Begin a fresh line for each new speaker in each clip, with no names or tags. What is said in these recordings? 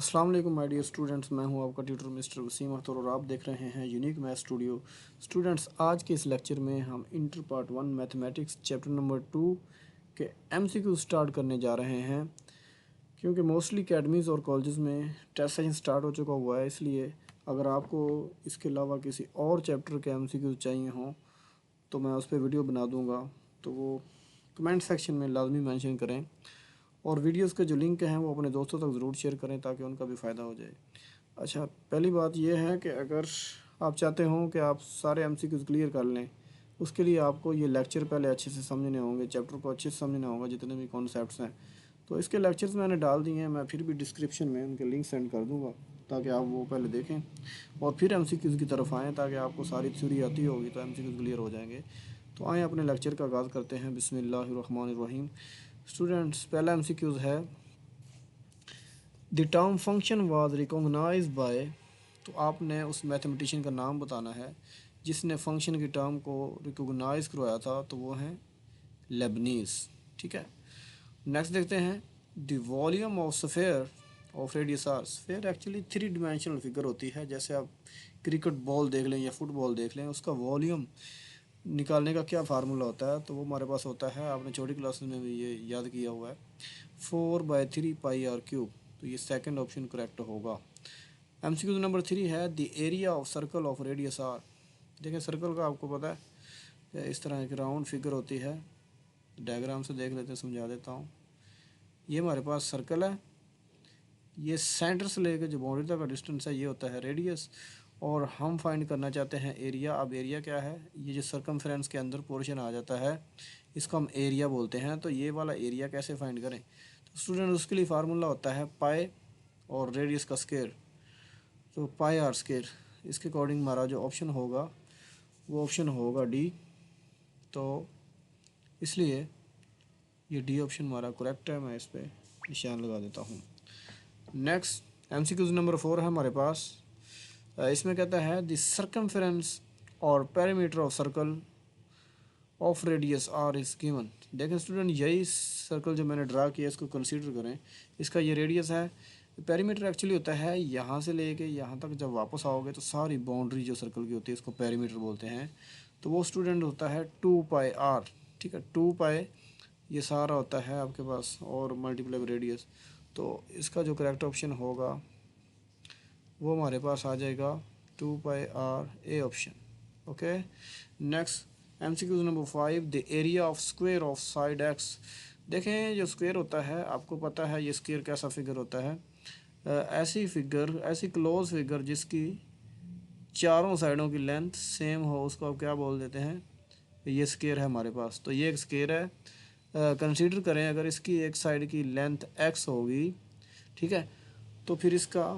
अस्सलाम वालेकुम my dear students, मैं हूं आपका ट्यूटर मिस्टर वसीम अख्तर और आप देख रहे हैं यूनिक मैथ स्टूडियो। स्टूडेंट्स, आज के इस लेक्चर में हम inter part 1 mathematics chapter number 2 के एमसीक्यू स्टार्ट करने जा रहे हैं। क्योंकि मोस्टली अकेडमीज़ और कॉलेजेस में टेस्ट सेशन स्टार्ट हो चुका हुआ है, इसलिए अगर आपको इसके अलावा किसी और चैप्टर के एमसीक्यू चाहिए हों तो मैं उस पर वीडियो बना दूँगा, तो वो कमेंट सेक्शन में लाजमी मेंशन करें और वीडियोस के जो लिंक हैं वो अपने दोस्तों तक ज़रूर शेयर करें ताकि उनका भी फ़ायदा हो जाए। अच्छा, पहली बात यह है कि अगर आप चाहते हो कि आप सारे एमसीक्यूज़ क्लियर कर लें, उसके लिए आपको ये लेक्चर पहले अच्छे से समझने होंगे, चैप्टर को अच्छे से समझना होगा, जितने भी कॉन्सेप्ट्स हैं। तो इसके लेक्चर्स मैंने डाल दिए हैं, मैं फिर भी डिस्क्रिप्शन में उनके लिंक सेंड कर दूँगा ताकि आप वो पहले देखें और फिर एमसीक्यूज़ की तरफ आएँ, ताकि आपको सारी थ्योरी आती होगी तो एमसीक्यूज़ क्लियर हो जाएंगे। तो आएँ अपने लेक्चर का आगाज़ करते हैं। बिस्मिल्लाहिर्रहमानिर्रहीम। स्टूडेंट्स, पहला एमसीक्यूज़ है, the term function was recognized by. तो आपने उस मैथमेटिशियन का नाम बताना है जिसने फंक्शन की टर्म को रिकॉग्नाइज करवाया था, तो वो है लेबनीज। ठीक है, नेक्स्ट देखते हैं, the volume of sphere of radius R. Sphere actually 3 dimensional figure होती है। जैसे आप क्रिकेट बॉल देख लें या फुटबॉल देख लें, उसका वॉल्यूम निकालने का क्या फार्मूला होता है, तो वो हमारे पास होता है, आपने छोटी क्लासेस में भी ये याद किया हुआ है, 4/3 पाई r क्यूब। तो ये सेकंड ऑप्शन करेक्ट होगा। एमसीक्यू नंबर 3 है, the area of circle of radius R. देखें, सर्कल का आपको पता है कि इस तरह की राउंड फिगर होती है। डायग्राम से देख लेते हैं, समझा देता हूँ। ये हमारे पास सर्कल है, ये सेंटर से लेकर जो बाउंड्री तक का डिस्टेंस है ये होता है रेडियस, और हम फाइंड करना चाहते हैं एरिया। अब एरिया क्या है, ये जो सर्कमफ्रेंस के अंदर पोर्शन आ जाता है इसको हम एरिया बोलते हैं। तो ये वाला एरिया कैसे फाइंड करें, तो स्टूडेंट उसके लिए फार्मूला होता है पाई और रेडियस का स्क्वायर, तो पाई आर स्क्वायर। इसके अकॉर्डिंग हमारा जो ऑप्शन होगा वो ऑप्शन होगा डी। तो इसलिए ये डी ऑप्शन हमारा करेक्ट है, मैं इस पर निशान लगा देता हूँ। नेक्स्ट एमसीक्यूज नंबर 4 है हमारे पास। इसमें कहता है, द सर्कमफ्रेंस और perimeter of circle of radius R is given. देखें स्टूडेंट, यही सर्कल जो मैंने ड्रा किया इसको कंसीडर करें, इसका ये रेडियस है। पेरीमीटर एक्चुअली होता है यहाँ से लेके यहाँ तक जब वापस आओगे तो सारी बाउंड्री जो सर्कल की होती है इसको पेरीमीटर बोलते हैं। तो वो स्टूडेंट होता है 2 पाई r। ठीक है, 2 पाई ये सारा होता है आपके पास और मल्टीप्लाई रेडियस। तो इसका जो करेक्ट ऑप्शन होगा वो हमारे पास आ जाएगा 2 पाई r, A option. Okay, next MCQ number 5, the area of square of side x. देखें, जो स्क्वायर होता है आपको पता है ये स्क्वायर कैसा फिगर होता है, ऐसी फिगर, ऐसी क्लोज फिगर जिसकी चारों साइडों की लेंथ सेम हो उसको आप क्या बोल देते हैं, ये स्क्वायर है हमारे पास। तो ये एक स्क्वायर है, कंसीडर करें अगर इसकी एक साइड की लेंथ x होगी, ठीक है, तो फिर इसका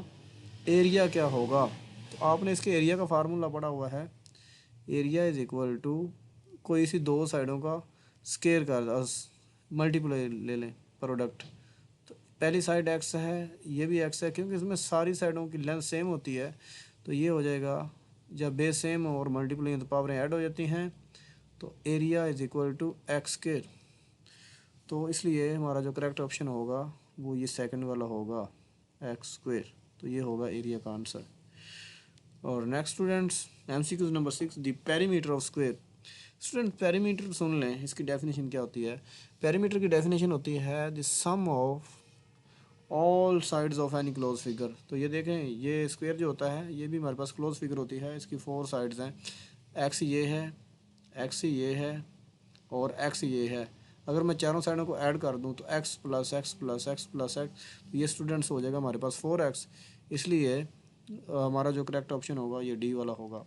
एरिया क्या होगा। तो आपने इसके एरिया का फार्मूला पढ़ा हुआ है, एरिया इज इक्वल टू कोई सी दो साइडों का स्क्वायर कर मल्टीप्लाई ले लें, प्रोडक्ट। तो पहली साइड x है, ये भी x है, क्योंकि इसमें सारी साइडों की लेंथ सेम होती है। तो ये हो जाएगा, जब बेस सेम हो और मल्टीप्लाई तो पावरें ऐड हो जाती हैं, तो area is equal to X square. तो इसलिए हमारा जो करेक्ट ऑप्शन होगा वो ये सेकंड वाला होगा, एक्स स्क्वायर। तो ये होगा एरिया का आंसर। और next students, MCQ number 6, the perimeter of square. Student, perimeter सुन लें, इसकी डेफिनेशन क्या होती है। पेरीमीटर की डेफिनेशन होती है the sum of all sides of any close figure. तो ये देखें, ये स्क्वायर जो होता है ये भी हमारे पास क्लोज फिगर होती है, इसकी 4 साइड्स हैं, एक्स ये है, एक्स ये है और एक्स ये है। अगर मैं चारों साइडों को ऐड कर दूं तो x plus x plus x plus x, तो ये स्टूडेंट्स हो जाएगा हमारे पास 4x। इसलिए हमारा जो करेक्ट ऑप्शन होगा ये डी वाला होगा।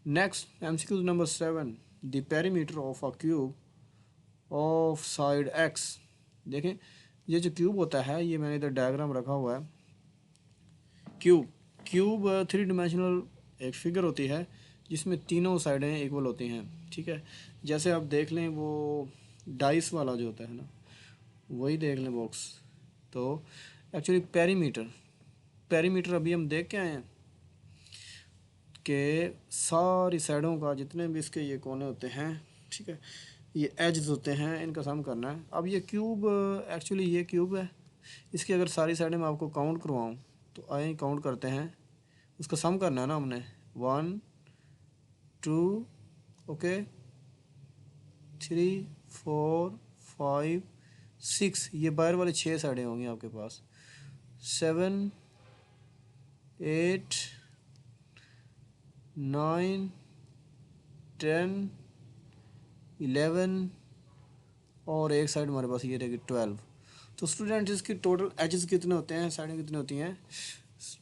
Next MCQ number 7, the perimeter of a cube of side x। देखें, ये जो क्यूब होता है, ये मैंने इधर डायग्राम रखा हुआ है। क्यूब 3 डिमेंशनल एक फिगर होती है जिसमें तीनों साइडें इक्वल होती हैं। ठीक है, जैसे आप देख लें वो डाइस वाला जो होता है ना, वही देख लें बॉक्स। तो एक्चुअली पेरीमीटर अभी हम देख के आए हैं कि सारी साइडों का जितने भी इसके ये कोने होते हैं, ठीक है, ये एजेस होते हैं, इनका सम करना है। अब ये क्यूब एक्चुअली ये क्यूब है, इसकी अगर सारी साइडें मैं आपको काउंट करवाऊँ तो आए काउंट करते हैं, उसका सम करना है ना हमने, 1 2 ओके 3 4 5 6, ये बाहर वाले 6 साइडें होंगी आपके पास, 7 8 9 10 11 और एक साइड हमारे पास ये रहेगी 12। तो स्टूडेंट इसकी टोटल एजेस कितने होते हैं, साइडें कितनी होती हैं,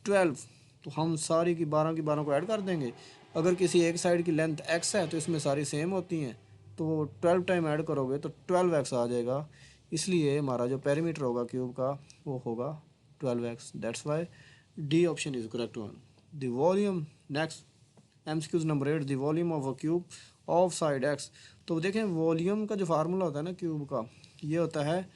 12। तो हम सारी की 12 को ऐड कर देंगे। अगर किसी एक साइड की लेंथ x है तो इसमें सारी सेम होती हैं, तो 12 टाइम ऐड करोगे तो 12x आ जाएगा। इसलिए हमारा जो पेरीमीटर होगा क्यूब का वो होगा 12x। That's why D option is correct one. The volume, next MCQ number 8, the volume of a cube of side x। तो देखें वॉल्यूम का जो फार्मूला होता है ना क्यूब का, ये होता है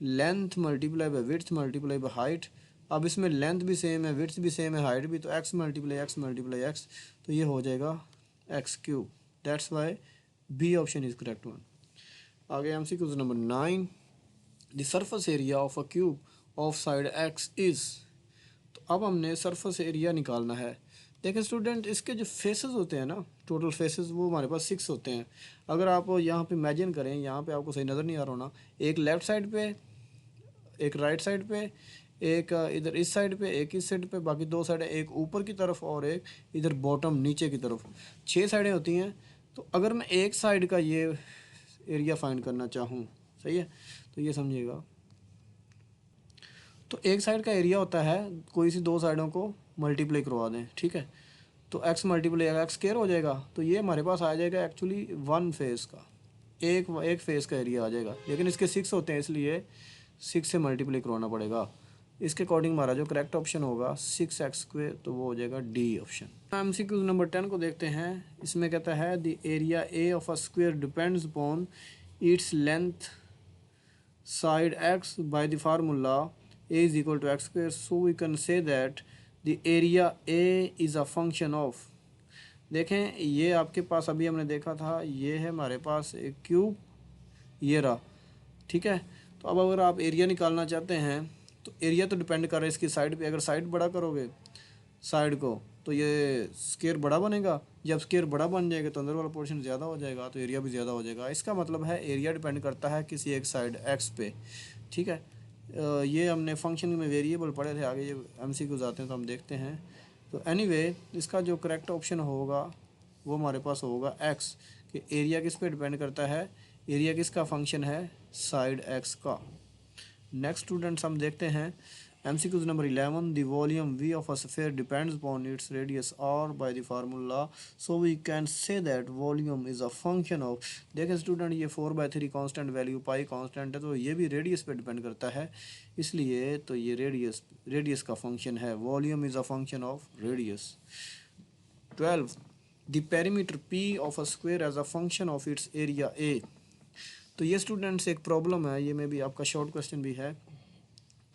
length multiply by width multiply by height. अब इसमें लेंथ भी सेम है, विड्थ भी सेम है, हाइट भी, तो x मल्टीप्लाई x, तो ये हो जाएगा x cube. That's why B option is correct one. आगे MCQ number 9, the surface area of a cube of side x is. तो अब हमने सरफेस एरिया निकालना है। देखें स्टूडेंट, इसके जो फेसेस होते हैं ना, टोटल फेसेस वो हमारे पास 6 होते हैं। अगर आप यहाँ पे इमेजिन करें, यहाँ पे आपको सही नज़र नहीं आ रहा होना, एक लेफ़्ट साइड पे, एक राइट साइड पे, एक इधर इस साइड पे, एक इस साइड पे, बाकी 2 साइडें, एक ऊपर की तरफ और एक इधर बॉटम नीचे की तरफ, 6 साइडें होती हैं। तो अगर मैं एक साइड का ये एरिया फाइंड करना चाहूँ, सही है, तो ये समझिएगा, तो एक साइड का एरिया होता है, कोई सी 2 साइडों को मल्टीप्लाई करवा दें, ठीक है, तो x मल्टीप्लाई x स्क्वायर हो जाएगा। तो ये हमारे पास आ जाएगा एक्चुअली वन फेस का, एक फेस का एरिया आ जाएगा, लेकिन इसके 6 होते हैं इसलिए 6 से मल्टीप्लाई करवाना पड़ेगा। इसके अकॉर्डिंग हमारा जो करेक्ट ऑप्शन होगा 6x स्क्वायर, तो वो हो जाएगा डी ऑप्शन। MCQ नंबर 10 को देखते हैं। इसमें कहता है the area A of a square depends upon its length side x by the formula a is equal to x square, so we can say that the area A is a function of। देखें ये आपके पास अभी हमने देखा था, ये है हमारे पास एक क्यूब, ये रहा, ठीक है। तो अब अगर आप एरिया निकालना चाहते हैं तो एरिया तो डिपेंड कर रहा है इसकी साइड पे। अगर साइड बड़ा करोगे साइड को तो ये स्क्वायर बड़ा बनेगा, जब स्क्वायर बड़ा बन जाएगा तो अंदर वाला पोर्शन ज़्यादा हो जाएगा, तो एरिया भी ज़्यादा हो जाएगा। इसका मतलब है एरिया डिपेंड करता है किसी एक साइड एक्स पे, ठीक है। ये हमने फंक्शन में वेरिएबल पढ़े थे, आगे ये MCQ आते हैं तो हम देखते हैं। तो एनीवे इसका जो करेक्ट ऑप्शन होगा वो हमारे पास होगा एक्स, कि एरिया किस पे डिपेंड करता है, एरिया किसका फंक्शन है, साइड एक्स का। नेक्स्ट स्टूडेंट्स हम देखते हैं MCQ number 11, the volume V of a sphere depends upon its radius r by the formula, so we can say that volume is a function of। देखें student ये 4/3 constant value pi constant है, तो ये भी radius पे depend करता है, इसलिए तो ये रेडियस का फंक्शन है। Volume is a function of radius. 12, the perimeter P of a square as a function of its area A। तो ये स्टूडेंट्स एक प्रॉब्लम है, ये में भी आपका शॉर्ट क्वेश्चन भी है।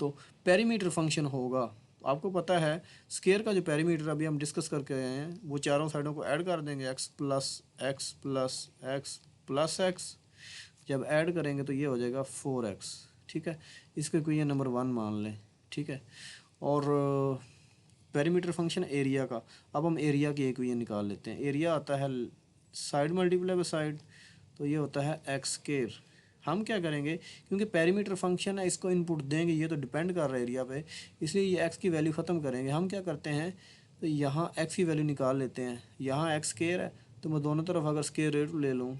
तो पेरीमीटर फंक्शन होगा, आपको पता है स्क्वायर का जो पेरीमीटर अभी हम डिस्कस करके आए हैं वो चारों साइडों को ऐड कर देंगे, x plus x plus x plus x, जब ऐड करेंगे तो ये हो जाएगा 4x, ठीक है। इसके कोई ये नंबर 1 मान लें, ठीक है। और पेरीमीटर फंक्शन एरिया का, अब हम एरिया की एक ये निकाल लेते हैं। एरिया आता है साइड मल्टीप्लाई बाई साइड, तो ये होता है एक्स स्क्वायर। हम क्या करेंगे, क्योंकि पेरीमीटर फंक्शन है इसको इनपुट देंगे, ये तो डिपेंड कर रहा है एरिया पे, इसलिए ये एक्स की वैल्यू ख़त्म करेंगे। हम क्या करते हैं, तो यहाँ एक्स की वैल्यू निकाल लेते हैं। यहाँ एक्स स्क्वायर है तो मैं दोनों तरफ अगर स्क्वायर रूट ले लूँ,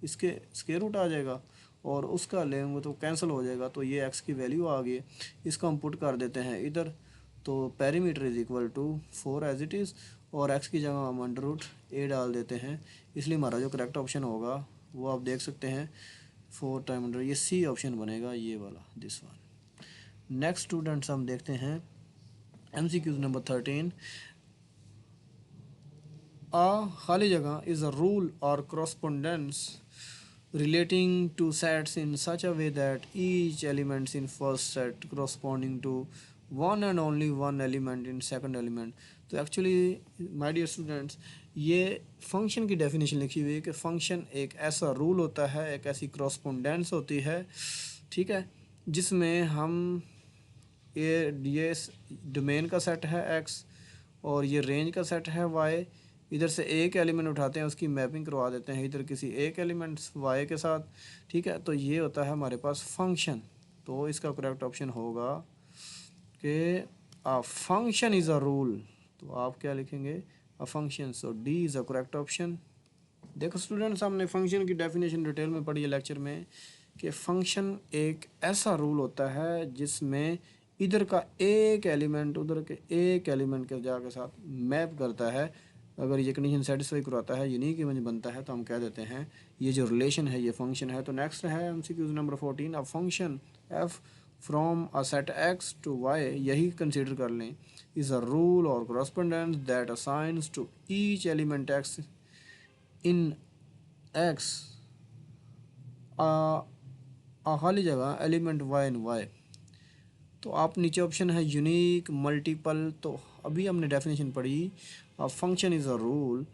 इसके स्क्वायर रूट आ जाएगा और उसका लेंगे तो कैंसिल हो जाएगा, तो ये एक्स की वैल्यू आ गई। इसको हम पुट कर देते हैं इधर, तो perimeter is equal to 4 as it is, और एक्स की जगह हम √a डाल देते हैं, इसलिए हमारा जो करेक्ट ऑप्शन होगा वो आप देख सकते हैं 4 टाइम अंडर, ये सी ऑप्शन बनेगा, ये वाला, दिस वन। नेक्स्ट स्टूडेंट्स हम देखते हैं MCQ नंबर 13, खाली जगह इज़ अ रूल और correspondence relating to sets in such a way that each elements in first set corresponding to one and only one element in second element। तो actually my dear students, ये function की definition लिखी हुई है कि function एक ऐसा rule होता है, एक ऐसी क्रॉसपोंडेंस होती है, ठीक है, जिसमें हम ये डोमेन का सेट है x और ये रेंज का सेट है y। इधर से एक एलिमेंट उठाते हैं, उसकी मैपिंग करवा देते हैं इधर किसी एक एलिमेंट y के साथ, ठीक है। तो ये होता है हमारे पास फंक्शन। तो इसका करेक्ट ऑप्शन होगा कि अ फंक्शन इज़ अ रूल। तो आप क्या लिखेंगे, a function. So D is a correct option. देखो स्टूडेंट्स, हमने फंक्शन की डेफिनेशन डिटेल में पढ़ी है लेक्चर में कि फंक्शन एक ऐसा रूल होता है जिसमें इधर का एक एलिमेंट उधर के एक एलिमेंट के जाके साथ मैप करता है। अगर ये कंडीशन सेटिस्फाई करवाता है, यूनिक इमेज बनता है, तो हम कह देते हैं ये जो रिलेशन है ये फंक्शन है। तो नेक्स्ट है MCQs number 14, a function F from a set X to Y, यही कंसिडर कर लें, इज़ अ रूल और correspondence that assigns to each element X in X खाली जगह एलिमेंट वाई इन वाई। तो आप नीचे ऑप्शन है यूनिक, मल्टीपल। तो अभी हमने डेफिनेशन पढ़ी, a function is a rule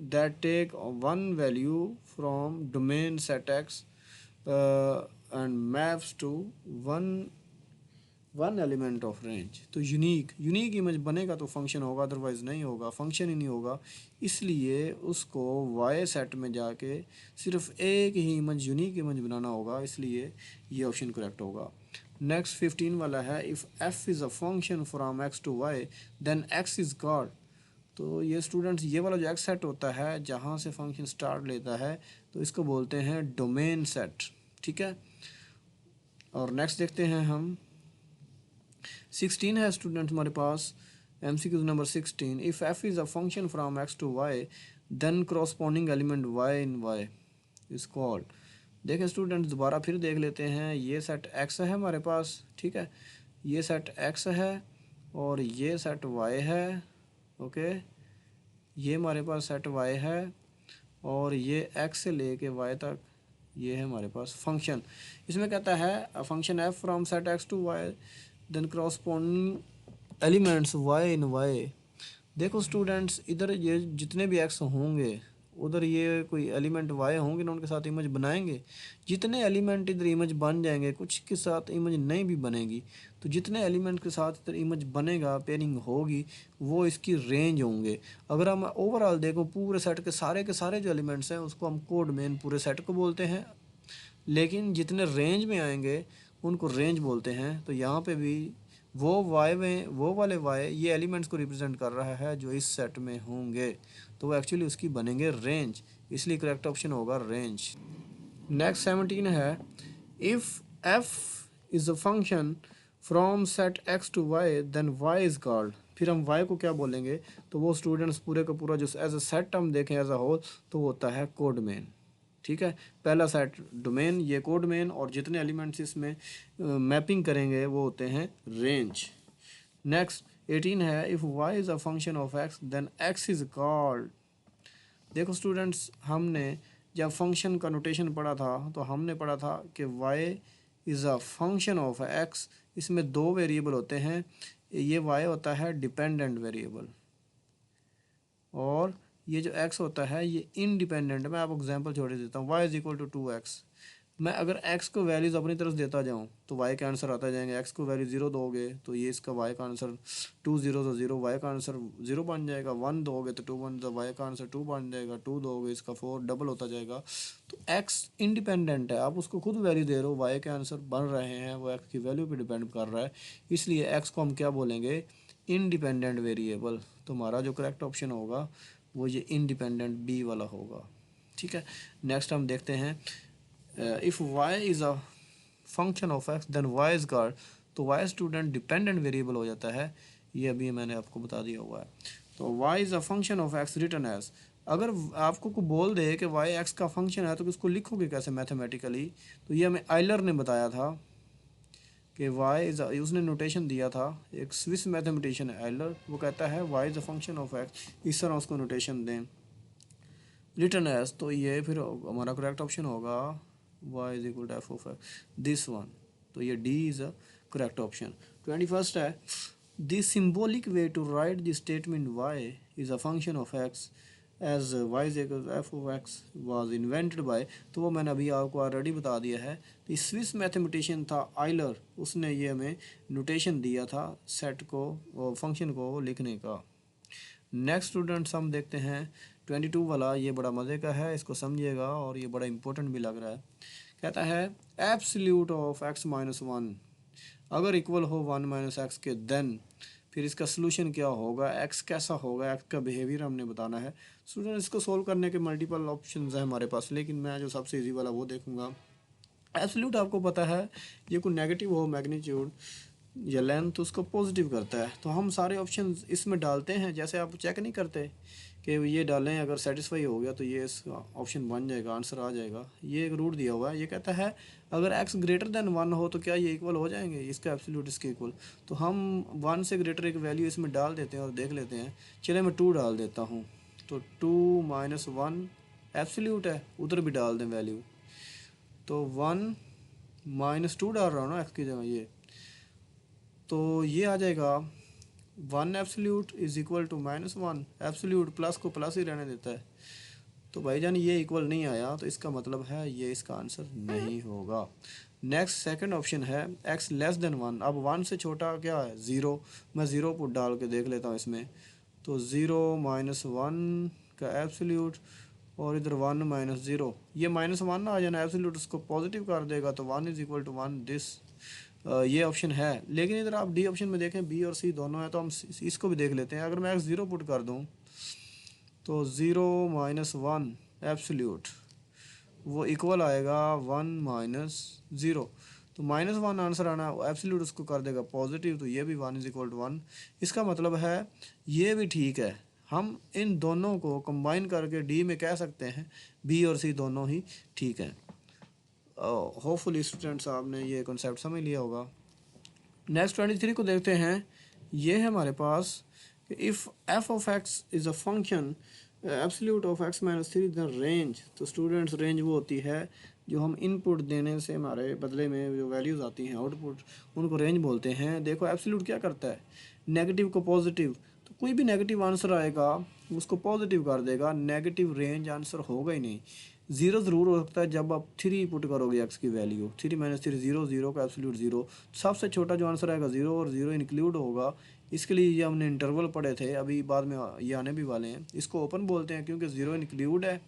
that take one value from domain set X and maps to one one element of range. तो यूनिक इमेज बनेगा तो फंक्शन होगा, अदरवाइज नहीं होगा, फंक्शन ही नहीं होगा। इसलिए उसको वाई सेट में जाके सिर्फ एक ही इमेज, यूनिक इमेज बनाना होगा, इसलिए ये ऑप्शन करेक्ट होगा। नेक्स्ट 15 वाला है, if F is a function from X to Y then X is called. तो ये स्टूडेंट्स, ये वाला जो एक्स सेट होता है जहाँ से फंक्शन स्टार्ट लेता है, तो इसको बोलते हैं डोमेन सेट, ठीक है। और नेक्स्ट देखते हैं हम 16 है स्टूडेंट हमारे पास, MCQ number 16, if F is a function from X to Y then corresponding element Y in Y is called. देखें स्टूडेंट्स, दोबारा फिर देख लेते हैं। ये सेट एक्स है हमारे पास, ठीक है, ये सेट एक्स है और ये सेट वाई है, ओके। ये हमारे पास सेट वाई है और ये एक्स से लेके वाई तक ये है हमारे पास फंक्शन। इसमें कहता है function F from set X to Y then corresponding elements Y in Y. देखो स्टूडेंट्स, इधर ये जितने भी एक्स होंगे उधर ये कोई एलिमेंट वाई होंगे ना, उनके साथ इमेज बनाएंगे। जितने एलिमेंट इधर इमेज बन जाएंगे, कुछ के साथ इमेज नहीं भी बनेगी। तो जितने एलिमेंट के साथ इधर इमेज बनेगा, पेयरिंग होगी, वो इसकी रेंज होंगे। अगर हम ओवरऑल देखो पूरे सेट के सारे जो एलिमेंट्स हैं उसको हम कोड मेन पूरे सेट को बोलते हैं, लेकिन जितने रेंज में आएंगे उनको रेंज बोलते हैं। तो यहाँ पे भी वो वाई में वो वाले वाई ये एलिमेंट्स को रिप्रेजेंट कर रहा है जो इस सेट में होंगे, तो वो एक्चुअली उसकी बनेंगे रेंज, इसलिए करेक्ट ऑप्शन होगा रेंज। नेक्स्ट 17 है, if F is a function from set X to Y then Y is called. फिर हम वाई को क्या बोलेंगे, तो वो स्टूडेंट्स पूरे का पूरा जो एज अ सेट हम देखें एज अ होल, तो वो होता है कोड मेन, ठीक है। पहला सेट डोमेन, ये कोड मेन, और जितने एलिमेंट्स इसमें मैपिंग करेंगे वो होते हैं रेंज। नेक्स्ट 18 है, if Y is a function of X then X is called. देखो स्टूडेंट्स, हमने जब फंक्शन का नोटेशन पढ़ा था तो हमने पढ़ा था कि y is a function of x। इसमें दो वेरिएबल होते हैं, ये y होता है डिपेंडेंट वेरिएबल और ये जो x होता है ये इंडिपेंडेंट। मैं आपको एग्जांपल छोड़ देता हूँ, y is equal to 2x। मैं अगर x को वैल्यूज़ अपनी तरफ देता जाऊँ तो y का आंसर आता जाएंगे। x को वैल्यू 0 दोगे तो ये इसका y का आंसर 2 0 तो 0, y का आंसर 0 बन जाएगा। 1 दोगे तो 2 बन, तो y का आंसर 2 बन जाएगा। 2 दोगे इसका 4 डबल होता जाएगा। तो x इंडिपेंडेंट है, आप उसको खुद वैल्यू दे रहे हो, y के आंसर बन रहे हैं, वो x की वैल्यू पे डिपेंड कर रहा है, इसलिए x को हम क्या बोलेंगे, इंडिपेंडेंट वेरिएबल। तो हमारा जो करेक्ट ऑप्शन होगा वो ये इंडिपेंडेंट बी वाला होगा, ठीक है। नेक्स्ट हम देखते हैं, if y is a function of x then y is called. तो y स्टूडेंट डिपेंडेंट वेरिएबल हो जाता है, ये अभी मैंने आपको बता दिया हुआ है। तो y is a function of x written as. अगर आपको को बोल दे कि y x का फंक्शन है तो इसको लिखोगे कैसे मैथमेटिकली, तो ये हमें आइलर ने बताया था कि y इज़, उसने नोटेशन दिया था, एक स्विस मैथमेटिशियन है आइलर, वो कहता है y is a function of x, इस तरह उसको नोटेशन दें रिटर्न एज। तो ये फिर हमारा करेक्ट ऑप्शन होगा y is equal to F of this one. तो ये D is a correct option. 21 है, the symbolic way to write the statement y is a function of x as Y is equal F of X was invented by, तो वो मैंने अभी आपको already बता दिया है। तो स्विस मैथमेटिशियन था आइलर, उसने ये हमें नोटेशन दिया था सेट को, फंक्शन को लिखने का। नेक्स्ट स्टूडेंट्स हम देखते हैं 22 वाला, ये बड़ा मज़े का है, इसको समझिएगा और ये बड़ा इंपॉर्टेंट भी लग रहा है। कहता है absolute of x minus one अगर इक्वल हो वन माइनस एक्स के, देन फिर इसका सोल्यूशन क्या होगा, एक्स कैसा होगा, एक्स का बिहेवियर हमने बताना है। स्टूडेंट इसको सोल्व करने के मल्टीपल ऑप्शंस हैं हमारे पास, लेकिन मैं जो सबसे इजी वाला वो देखूंगा। एब्सोल्यूट आपको पता है ये कोई नेगेटिव हो मैग्नीट्यूड या लेंथ तो उसको पॉजिटिव करता है, तो हम सारे ऑप्शन इसमें डालते हैं। जैसे आप चेक नहीं करते कि ये डालें, अगर सेटिस्फाई हो गया तो ये ऑप्शन बन जाएगा, आंसर आ जाएगा। ये एक रूट दिया हुआ है, ये कहता है अगर x ग्रेटर देन 1 हो तो क्या ये इक्वल हो जाएंगे, इसका एब्सोल्यूट इसके इक्वल। तो हम 1 से ग्रेटर एक वैल्यू इसमें डाल देते हैं और देख लेते हैं। चलिए मैं 2 डाल देता हूँ, तो 2 माइनस 1 एब्सोल्यूट है, उधर भी डाल दें वैल्यू, तो 1 माइनस 2 डाल रहा हूँ ना x की जगह ये, तो ये आ जाएगा 1 absolute is equal to minus 1 absolute, plus को प्लस ही रहने देता है। तो भाईजान ये इक्वल नहीं आया, तो इसका मतलब है ये इसका आंसर नहीं होगा। नेक्स्ट सेकंड ऑप्शन है x लेस देन 1, अब 1 से छोटा क्या है 0, मैं 0 पुट डाल के देख लेता हूँ इसमें, तो 0 माइनस 1 का एब्सोल्यूट और इधर 1 माइनस 0, ये माइनस 1 ना आ जाना, एब्सोल्यूट उसको पॉजिटिव कर देगा, तो 1 इज इक्वल टू 1 दिस, ये ऑप्शन है। लेकिन इधर आप डी ऑप्शन में देखें बी और सी दोनों है, तो हम इसको भी देख लेते हैं। अगर मैं x 0 पुट कर दूँ तो 0 माइनस 1 एब्सोल्यूट वो इक्वल आएगा 1 माइनस 0, तो माइनस 1 आंसर आना, एब्सोल्यूट उसको कर देगा पॉजिटिव, तो ये भी 1 इज इक्वल टू 1। इसका मतलब है ये भी ठीक है, हम इन दोनों को कंबाइन करके डी में कह सकते हैं बी और सी दोनों ही ठीक हैं। होपफुली स्टूडेंट्स आपने ये कॉन्सेप्ट समझ लिया होगा। नेक्स्ट 23 को देखते हैं। ये है हमारे पास कि if F of X is a function absolute of x minus 3 the range, तो स्टूडेंट्स रेंज वो होती है जो हम इनपुट देने से हमारे बदले में जो वैल्यूज़ आती हैं आउटपुट, उनको रेंज बोलते हैं। देखो एब्सोल्यूट क्या करता है, नेगेटिव को पॉजिटिव, तो कोई भी नेगेटिव आंसर आएगा उसको पॉजिटिव कर देगा, नेगेटिव रेंज आंसर होगा ही नहीं। ज़ीरो ज़रूर हो सकता है जब आप 3 पुट करोगे एक्स की वैल्यू, 3 माइनस 3 0, 0 का एब्सोल्यूट 0, सबसे छोटा जो आंसर आएगा 0 और 0 इंक्लूड होगा। इसके लिए ये हमने इंटरवल पढ़े थे, अभी बाद में ये आने भी वाले हैं। इसको ओपन बोलते हैं क्योंकि 0 इंक्लूड है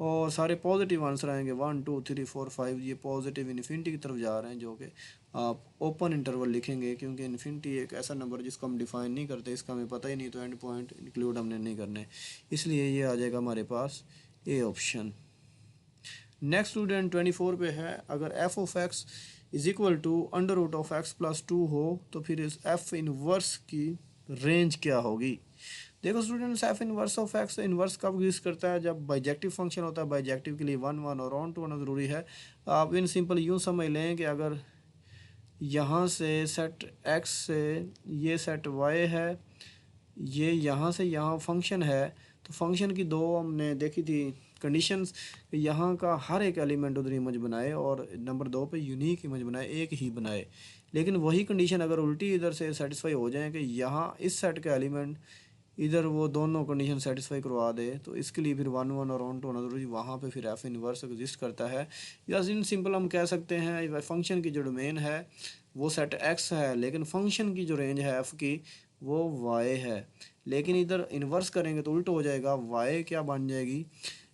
और सारे पॉजिटिव आंसर आएंगे 1 2 3 4 5, ये पॉजिटिव इन्फिनिटी की तरफ जा रहे हैं, जो कि आप ओपन इंटरवल लिखेंगे क्योंकि इन्फिनिटी एक ऐसा नंबर जिसको हम डिफाइन नहीं करते, इसका हमें पता ही नहीं, तो एंड पॉइंट इंक्लूड हमने नहीं करने, इसलिए ये आ जाएगा हमारे पास ए ऑप्शन। नेक्स्ट स्टूडेंट 24 पे है, अगर F of X is equal to under root of X plus 2 हो तो फिर इस एफ इनवर्स की रेंज क्या होगी। देखो students F inverse of x inverse कब यूज़ करता है, जब बाइजेक्टिव फंक्शन होता है, बाइजेक्टिव के लिए 1 1 और ऑन टू होना ज़रूरी है। आप इन सिंपल यूँ समझ लें कि अगर यहाँ से सेट एक्स से ये सेट वाई है, ये यहाँ से यहाँ फंक्शन है, तो फंक्शन की दो हमने देखी थी कंडीशंस, यहाँ का हर एक एलिमेंट उधर इमेज बनाए और नंबर 2 पे यूनिक इमेज बनाए, एक ही बनाए। लेकिन वही कंडीशन अगर उल्टी इधर से सेटिस्फाई हो जाए कि यहाँ इस सेट का एलिमेंट इधर वो दोनों कंडीशन सेटिस्फाई करवा दे, तो इसके लिए फिर 1 1 और ऑन टू होना जरूरी, वहाँ पे फिर एफ इनवर्स एग्जिस्ट करता है। या इन सिंपल हम कह सकते हैं फंक्शन की जो डोमेन है वो सेट एक्स है, लेकिन फंक्शन की जो रेंज है एफ की वो वाई है। लेकिन इधर इन्वर्स करेंगे तो उल्टा हो जाएगा, वाई क्या बन जाएगी,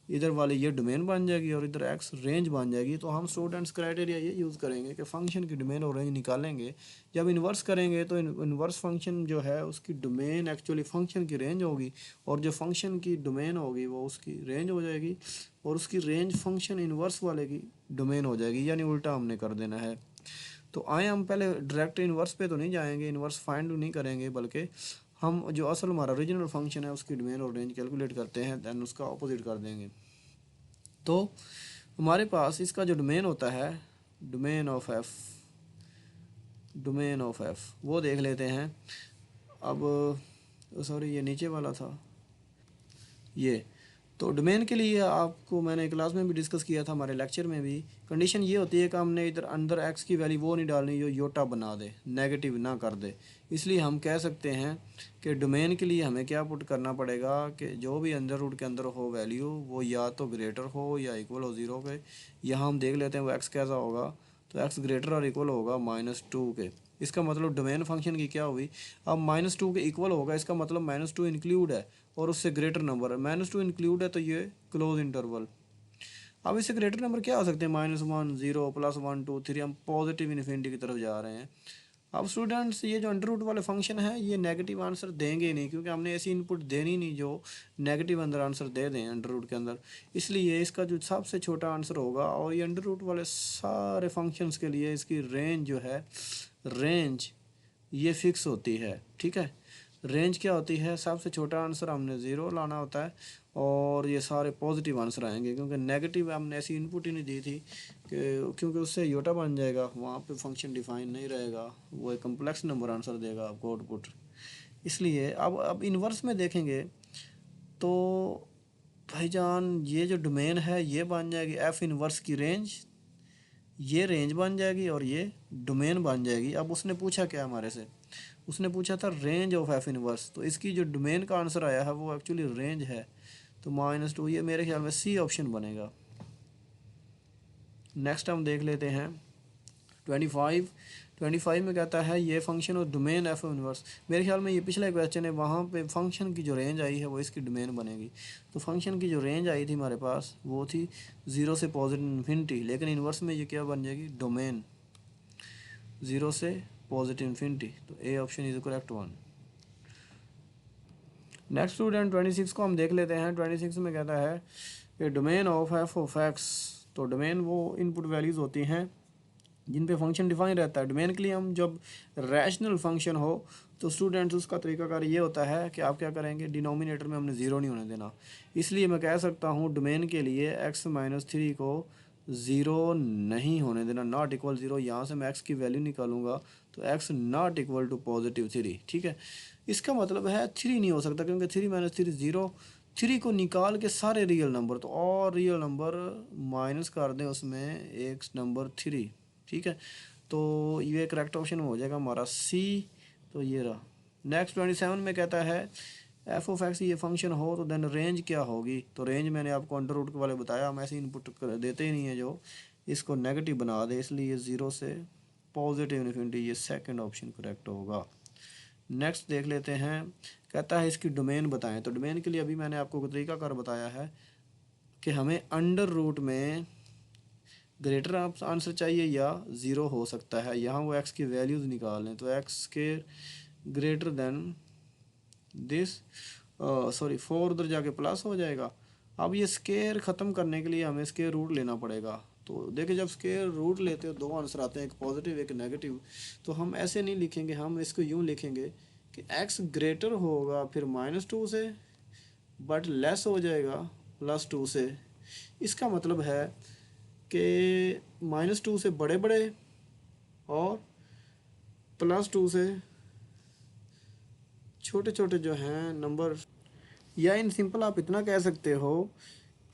इधर वाली ये डोमेन बन जाएगी और इधर एक्स रेंज बन जाएगी। तो हम स्टूडेंट्स क्राइटेरिया ये यूज़ करेंगे कि फंक्शन की डोमेन और रेंज निकालेंगे। जब इन्वर्स करेंगे तो इन्वर्स फंक्शन जो है उसकी डोमेन एक्चुअली फंक्शन की रेंज होगी और जो फंक्शन की डोमेन होगी वो उसकी रेंज हो जाएगी और उसकी रेंज फंक्शन इन्वर्स वाले की डोमेन हो जाएगी, यानी उल्टा हमने कर देना है। तो आए हम पहले डायरेक्ट इन्वर्स पे तो नहीं जाएंगे, इन्वर्स फाइंड नहीं करेंगे, बल्कि हम जो असल हमारा ओरिजिनल फंक्शन है उसकी डोमेन और रेंज कैलकुलेट करते हैं, दैन उसका ऑपोजिट कर देंगे। तो हमारे पास इसका जो डोमेन होता है, डोमेन ऑफ एफ वो देख लेते हैं। अब सॉरी ये नीचे वाला था ये, तो डोमेन के लिए आपको मैंने क्लास में भी डिस्कस किया था, हमारे लेक्चर में भी, कंडीशन ये होती है कि हमने इधर अंदर एक्स की वैल्यू वो नहीं डालनी जो योटा बना दे, नेगेटिव ना कर दे। इसलिए हम कह सकते हैं कि डोमेन के लिए हमें क्या पुट करना पड़ेगा कि जो भी अंदर रूट के अंदर हो वैल्यू वो या तो ग्रेटर हो या इक्वल हो 0 के। यहाँ हम देख लेते हैं वो एक्स कैसा होगा, तो एक्स ग्रेटर और इक्वल होगा -2 के। इसका मतलब डोमेन फंक्शन की क्या हुई, अब -2 के इक्वल होगा, इसका मतलब -2 इंक्लूड है और उससे ग्रेटर नंबर है। -2 इंक्लूड है तो ये क्लोज इंटरवल। अब इससे ग्रेटर नंबर क्या हो सकते हैं, -1 0 +1 2 3, हम पॉजिटिव इन्फिनिटी की तरफ जा रहे हैं। अब स्टूडेंट्स ये जो अंडर रूट वाले फंक्शन है ये नेगेटिव आंसर देंगे ही नहीं, क्योंकि हमने ऐसी इनपुट देनी नहीं जो नेगेटिव अंदर आंसर दे दें अंडर रूट के अंदर। इसलिए इसका जो सबसे छोटा आंसर होगा, और ये अंडर रूट वाले सारे फंक्शंस के लिए इसकी रेंज जो है, रेंज ये फिक्स होती है। ठीक है, रेंज क्या होती है, सबसे छोटा आंसर हमने 0 लाना होता है और ये सारे पॉजिटिव आंसर आएंगे, क्योंकि नेगेटिव हमने ऐसी इनपुट ही नहीं दी थी कि, क्योंकि उससे योटा बन जाएगा, वहाँ पे फंक्शन डिफाइन नहीं रहेगा, वो एक कम्प्लेक्स नंबर आंसर देगा आपको आउटपुट। इसलिए अब इन्वर्स में देखेंगे तो भाईजान ये जो डोमेन है ये बन जाएगी एफ इन्वर्स की रेंज, ये रेंज बन जाएगी और ये डोमेन बन जाएगी। अब उसने पूछा क्या हमारे से, उसने पूछा था रेंज ऑफ एफ इनवर्स, तो इसकी जो डोमेन का आंसर आया है वो एक्चुअली रेंज है, तो -2, ये मेरे ख्याल में सी ऑप्शन बनेगा। नेक्स्ट हम देख लेते हैं 25 में कहता है ये फंक्शन और डोमेन एफ इनवर्स। मेरे ख्याल में ये पिछला क्वेश्चन है, वहाँ पे फंक्शन की जो रेंज आई है वो इसकी डोमेन बनेगी। तो फंक्शन की जो रेंज आई थी हमारे पास वो थी 0 से पॉजिटिव इन्फिनिटी, लेकिन इन्वर्स में ये क्या बन जाएगी, डोमेन 0 से पॉजिटिव इन्फिनिटी, तो A option is correct one. Next student 26 को हम देख लेते हैं। 26 में कहता है कि domain of F of x, तो डोमेन वो इनपुट वैल्यूज़ होती हैं जिन पे फंक्शन डिफाइन रहता है। डोमेन के लिए हम जब रैशनल फंक्शन हो तो स्टूडेंट्स उसका तरीकाकार ये होता है कि आप क्या करेंगे, डिनोमिनेटर में हमने 0 नहीं होने देना। इसलिए मैं कह सकता हूँ डोमेन के लिए x-3 को 0 नहीं होने देना, नॉट इक्वल 0। यहाँ से मैं x की वैल्यू निकालूंगा तो x नॉट इक्वल टू +3। ठीक है, इसका मतलब है 3 नहीं हो सकता, क्योंकि 3 - 3 0। 3 को निकाल के सारे रियल नंबर, तो और रियल नंबर माइनस कर दें उसमें एक नंबर 3। ठीक है, तो ये करेक्ट ऑप्शन हो जाएगा हमारा सी, तो ये रहा। नेक्स्ट 27 में कहता है एफ ऑफ एक्स ये फंक्शन हो तो देन रेंज क्या होगी, तो रेंज मैंने आपको अंडर रूट के वाले बताया, हम ऐसे इनपुट देते ही नहीं है जो इसको नेगेटिव बना दे, इसलिए 0 से पॉजिटिव इन्फिनिटी, ये सेकंड ऑप्शन करेक्ट होगा। नेक्स्ट देख लेते हैं, कहता है इसकी डोमेन बताएं। तो डोमेन के लिए अभी मैंने आपको तरीकाकार बताया है कि हमें अंडर रूट में ग्रेटर आंसर चाहिए या 0 हो सकता है। यहाँ वो x की वैल्यूज़ निकाल लें, तो x square greater than this, sorry 4 उधर जाके प्लस हो जाएगा। अब ये स्केयर ख़त्म करने के लिए हमें स्केयर रूट लेना पड़ेगा। तो देखिए जब स्केयर रूट लेते हो 2 आंसर आते हैं, एक पॉजिटिव एक नेगेटिव। तो हम ऐसे नहीं लिखेंगे, हम इसको यूँ लिखेंगे कि x ग्रेटर होगा फिर -2 से, बट लेस हो जाएगा +2 से। इसका मतलब है कि -2 से बड़े बड़े और +2 से छोटे छोटे जो हैं नंबर, या इन सिंपल आप इतना कह सकते हो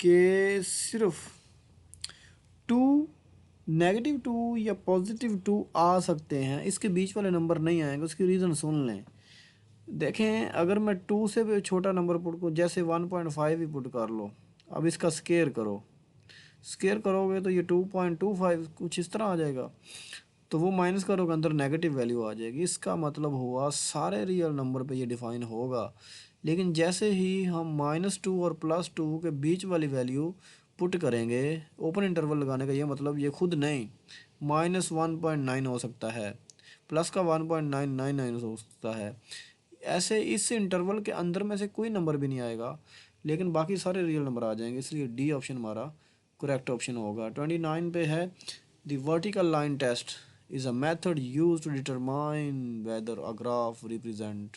कि सिर्फ 2 -2 या +2 आ सकते हैं, इसके बीच वाले नंबर नहीं आएंगे। उसकी रीज़न सुन लें। देखें अगर मैं 2 से भी छोटा नंबर पुट करूँ, जैसे 1.5 ही पुट कर लो, अब इसका स्केयर करो, स्केयर करोगे तो ये 2.25 कुछ इस तरह आ जाएगा, तो वो माइनस करोगे अंदर नेगेटिव वैल्यू आ जाएगी। इसका मतलब हुआ सारे रियल नंबर पे ये डिफ़ाइन होगा, लेकिन जैसे ही हम -2 और +2 के बीच वाली वैल्यू पुट करेंगे, ओपन इंटरवल लगाने का ये मतलब ये खुद नहीं, -1.9 हो सकता है, प्लस का 1.999 हो सकता है। ऐसे इस इंटरवल के अंदर में से कोई नंबर भी नहीं आएगा, लेकिन बाकी सारे रियल नंबर आ जाएंगे। इसलिए डी ऑप्शन हमारा करेक्ट ऑप्शन होगा। 29 पे है the vertical line test is a method use to determine whether a graph represent.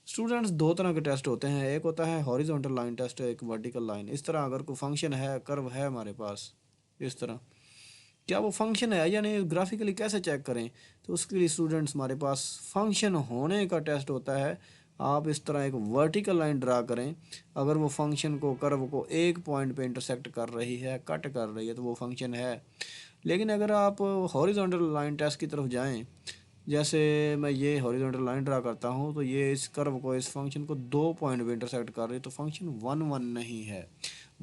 Students 2 तरह के टेस्ट होते हैं, एक होता है हॉरिजॉन्टल लाइन टेस्ट, एक वर्टिकल लाइन। इस तरह अगर कोई फंक्शन है, कर्व है हमारे पास इस तरह, क्या वो फंक्शन है या नहीं, ग्राफिकली कैसे चेक करें, तो उसके लिए स्टूडेंट्स हमारे पास फंक्शन होने का टेस्ट होता है आप इस तरह एक वर्टिकल लाइन ड्रा करें, अगर वो फंक्शन को कर्व को एक पॉइंट पे इंटरसेक्ट कर रही है, कट कर रही है, तो वो फंक्शन है। लेकिन अगर आप हॉरिजॉन्टल लाइन टेस्ट की तरफ जाएं, जैसे मैं ये हॉरिजॉन्टल लाइन ड्रा करता हूँ, तो ये इस कर्व को, इस फंक्शन को 2 पॉइंट पे इंटरसेक्ट कर रही है, तो फंक्शन 1 1 नहीं है।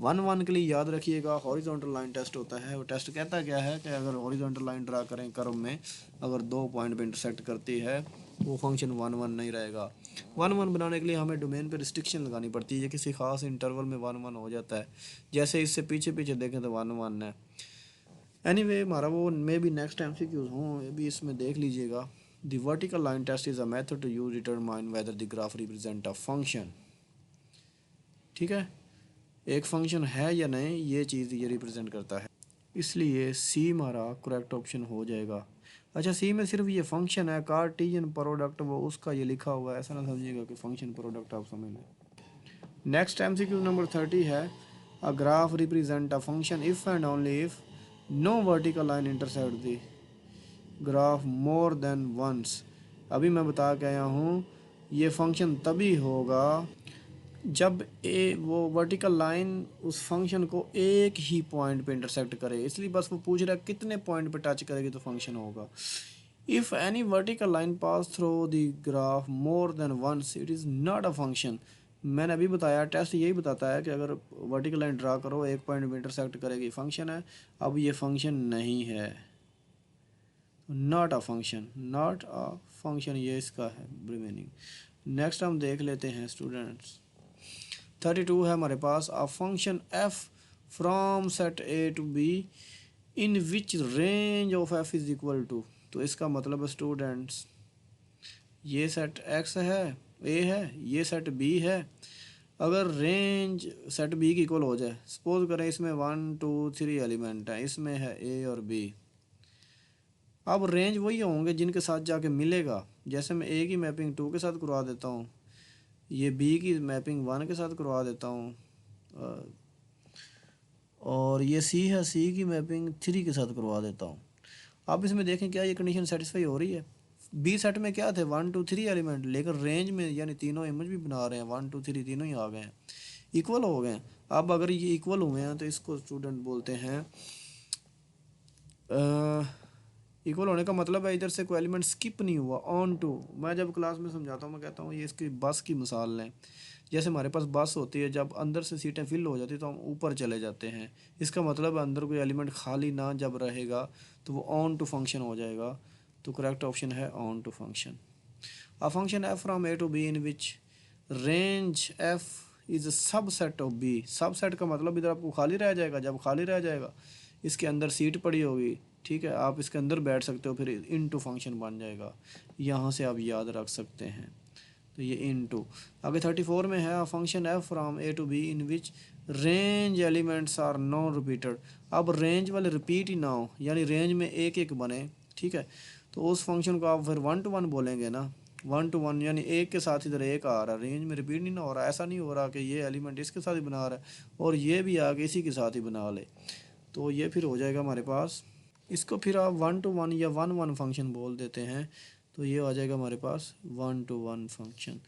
1 1 के लिए याद रखिएगा हॉरिजॉन्टल लाइन टेस्ट होता है। वो टेस्ट कहता क्या है कि अगर हॉरिजॉन्टल लाइन ड्रा करें कर्व में, अगर 2 पॉइंट पे इंटरसेक्ट करती है, वो फंक्शन 1 1 नहीं रहेगा। 1 1 बनाने के लिए हमें डोमेन पे रिस्ट्रिक्शन लगानी पड़ती है, किसी खास इंटरवल में 1 1 हो जाता है। जैसे इससे पीछे पीछे देखें तो 1 1 है। एनीवे हमारा वो मे बी नेक्स्ट MCQs हों, ये भी इसमें देख लीजिएगा। The vertical line test is a method to use determine whether the graph represent a function. ठीक है, एक फंक्शन है या नहीं, ये चीज़ ये रिप्रेजेंट करता है, इसलिए सी हमारा करेक्ट ऑप्शन हो जाएगा। अच्छा, सी में सिर्फ ये फंक्शन है, कार्टेशियन प्रोडक्ट वो उसका ये लिखा हुआ है, ऐसा ना समझिएगा कि फंक्शन प्रोडक्ट आप समझ लें। नेक्स्ट MCQ नंबर 30 है, a graph represent a function if and only if no vertical line intersect the graph more than once. अभी मैं बता के आया हूँ, ये फंक्शन तभी होगा जब वो वर्टिकल लाइन उस फंक्शन को एक ही पॉइंट पे इंटरसेक्ट करे, इसलिए बस वो पूछ रहा है कितने पॉइंट पे टच करेगी तो फंक्शन होगा। If any vertical line pass through the graph more than once it is not a function. मैंने अभी बताया, टेस्ट यही बताता है कि अगर वर्टिकल लाइन ड्रा करो, एक पॉइंट पे इंटरसेक्ट करेगी, फंक्शन है। अब ये फंक्शन नहीं है, not a function, not a function, ये इसका है रिमेनिंग। नेक्स्ट हम देख लेते हैं स्टूडेंट्स, 32 है हमारे पास, a function f from set a to b in which range of f is equal to. तो इसका मतलब स्टूडेंट्स, ये सेट x है, a है, ये सेट b है। अगर रेंज सेट b की इक्वल हो जाए, सपोज करें इसमें 1 2 3 एलिमेंट हैं, इसमें है a और b। अब रेंज वही होंगे जिनके साथ जाके मिलेगा। जैसे मैं a की मैपिंग 2 के साथ करवा देता हूँ, ये बी की मैपिंग 1 के साथ करवा देता हूँ, और ये सी है, सी की मैपिंग 3 के साथ करवा देता हूँ। अब इसमें देखें क्या ये कंडीशन सेटिस्फाई हो रही है। बी सेट में क्या थे 1 2 3 एलिमेंट, लेकिन रेंज में यानी तीनों इमेज भी बना रहे हैं, 1 2 3 तीनों ही आ गए हैं, इक्वल हो गए हैं। अब अगर ये इक्वल हुए हैं तो इसको स्टूडेंट बोलते हैं, इक्वल होने का मतलब है इधर से कोई एलिमेंट स्किप नहीं हुआ, ऑन टू। मैं जब क्लास में समझाता हूँ मैं कहता हूँ ये इसकी बस की मिसाल लें। जैसे हमारे पास बस होती है, जब अंदर से सीटें फिल हो जाती है तो हम ऊपर चले जाते हैं, इसका मतलब अंदर कोई एलिमेंट खाली ना जब रहेगा तो वो ऑन टू फंक्शन हो जाएगा। तो करेक्ट ऑप्शन है onto function. A function f from a to b in which range f is subset of b। Subset का मतलब इधर आपको खाली रह जाएगा, जब खाली रह जाएगा इसके अंदर सीट पड़ी होगी, ठीक है, आप इसके अंदर बैठ सकते हो, फिर इनटू फंक्शन बन जाएगा। यहाँ से आप याद रख सकते हैं, तो ये इनटू। आगे 34 में है, function f from a to b in which range elements are non repeated. अब रेंज वाले रिपीट ही ना हो, यानी रेंज में एक एक बने, ठीक है, तो उस फंक्शन को आप फिर 1 to 1 बोलेंगे ना। 1 to 1 यानी एक के साथ इधर एक आ रहा है, रेंज में रिपीट नहीं ना हो रहा, ऐसा नहीं हो रहा कि ये एलिमेंट इसके साथ ही बना रहा है और ये भी आगे इसी के साथ ही बना ले, तो ये फिर हो जाएगा हमारे पास। इसको फिर आप 1 to 1 या 1 1 फंक्शन बोल देते हैं, तो ये आ जाएगा हमारे पास 1 to 1 फंक्शन।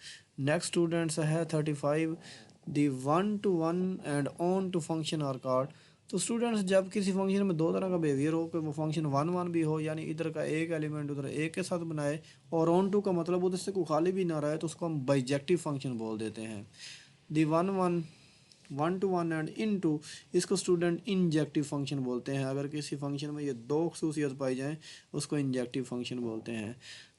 नेक्स्ट स्टूडेंट्स है 35, the 1 to 1 and onto function are called. तो स्टूडेंट्स जब किसी फंक्शन में दो तरह का बिहेवियर हो, कि वो फंक्शन 1 1 भी हो, यानी इधर का एक एलिमेंट उधर एक के साथ बनाए, और ऑन टू का मतलब उधर से कोई खाली भी ना रहे, तो उसको हम बाइजेक्टिव फंक्शन बोल देते हैं। दी 1 1 1 to 1 एंड इन टू, इसको स्टूडेंट इंजेक्टिव फंक्शन बोलते हैं। अगर किसी फंक्शन में ये दो खसूसियत पाई जाएँ उसको इंजेक्टिव फंक्शन बोलते हैं।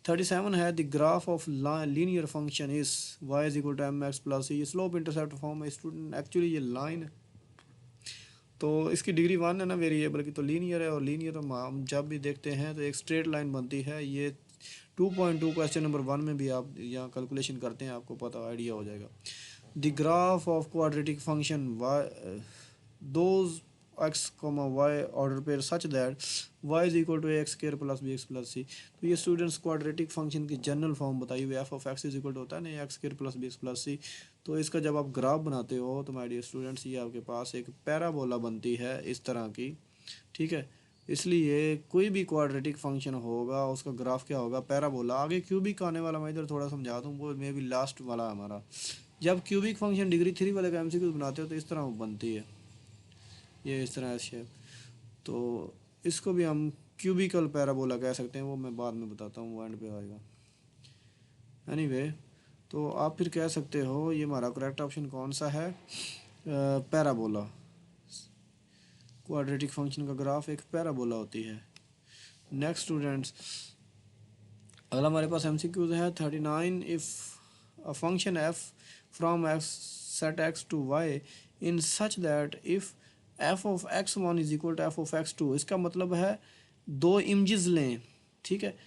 37 है, the graph of linear function is y is equal to M X plus, ये स्लोप इंटरसेप्ट फॉर्म है स्टूडेंट, एक्चुअली ये लाइन है तो इसकी डिग्री 1 है ना वेरिएबल की, तो लीनियर है, और लीनियर हम जब भी देखते हैं तो एक स्ट्रेट लाइन बनती है। ये 2.2 क्वेश्चन नंबर 1 में भी आप यहाँ कैलकुलेशन करते हैं, आपको पता आइडिया हो जाएगा। The graph of quadratic function y those x, y order pair such that y is equal to X square plus B X plus C. तो ये स्टूडेंट्स क्वाड्रेटिक फंक्शन की जनरल फॉर्म बताई हुई, F of X is equal to होता है ना X square plus B X plus C. तो इसका जब आप ग्राफ बनाते हो तो माय डियर स्टूडेंट्स ये आपके पास एक पैराबोला बनती है इस तरह की, ठीक है, इसलिए कोई भी क्वाड्रेटिक फंक्शन होगा उसका ग्राफ क्या होगा, पैराबोला। आगे क्यूबिक आने वाला मैं इधर थोड़ा समझा दूँ, वो मे भी लास्ट वाला हमारा। जब क्यूबिक फंक्शन डिग्री 3 वाले का एमसीक्यू बनाते हो तो इस तरह वो बनती है, ये इस तरह शेप। तो इसको भी हम क्यूबिकल पैराबोला कह सकते हैं, वो मैं बाद में बताता हूँ, वो एंड पे आएगा। एनीवे तो आप फिर कह सकते हो ये हमारा करेक्ट ऑप्शन कौन सा है, पैराबोला। क्वाड्रेटिक फंक्शन का ग्राफ एक पैराबोला होती है। नेक्स्ट स्टूडेंट्स, अगला हमारे पास एमसीक्यूज है 39। If a function F from X set X to Y in such that if F of X one is equal to F of X two, इसका मतलब है दो इमेजेस लें, ठीक है।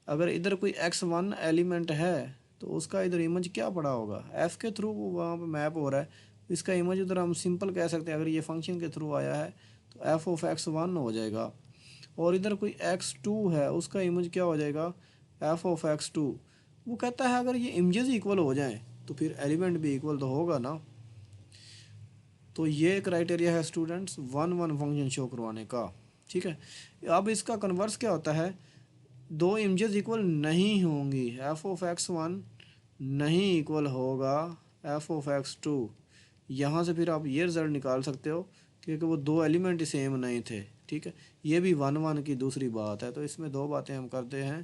अगर इधर कोई एक्स वन एलिमेंट है तो उसका इधर इमेज क्या पड़ा होगा, एफ के थ्रू वहाँ पे मैप हो रहा है, इसका इमेज उधर हम सिंपल कह सकते हैं, अगर ये फंक्शन के थ्रू आया है तो एफ ऑफ एक्स वन हो जाएगा। और इधर कोई एक्स टू है उसका इमेज क्या हो जाएगा, एफ ऑफ एक्स टू। वो कहता है अगर ये इमेजेस इक्वल हो जाएं तो फिर एलिमेंट भी इक्वल तो होगा ना। तो ये क्राइटेरिया है students one one function show करवाने का, ठीक है। अब इसका कन्वर्स क्या होता है, दो इमेजेस इक्वल नहीं होंगी, एफ ऑफ एक्स वन नहीं इक्वल होगा एफ ऑफ एक्स टू। यहाँ से फिर आप ये रिजल्ट निकाल सकते हो क्योंकि वो दो एलिमेंट सेम नहीं थे, ठीक है। ये भी वन वन की दूसरी बात है। तो इसमें दो बातें हम करते हैं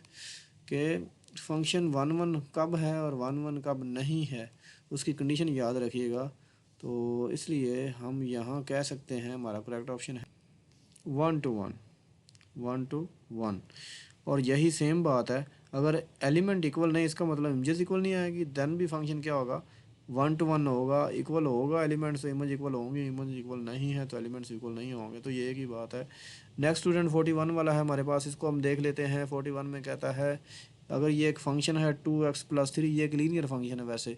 कि फंक्शन वन वन कब है और वन वन कब नहीं है, उसकी कंडीशन याद रखिएगा। तो इसलिए हम यहाँ कह सकते हैं हमारा करेक्ट ऑप्शन है 1 to 1, 1 to 1। और यही सेम बात है, अगर एलिमेंट इक्वल नहीं इसका मतलब इमेजेस इक्वल नहीं आएगी, देन भी फंक्शन क्या होगा 1 to 1 होगा, इक्वल होगा एलिमेंट्स तो इमेज इक्वल होंगे, इमेज इक्वल नहीं है तो एलिमेंट्स इक्वल नहीं होंगे। तो ये एक ही बात है। नेक्स्ट स्टूडेंट 41 वाला है हमारे पास, इसको हम देख लेते हैं। 41 में कहता है अगर ये एक फंक्शन है 2x+3, ये एक लीनियर फंक्शन है वैसे,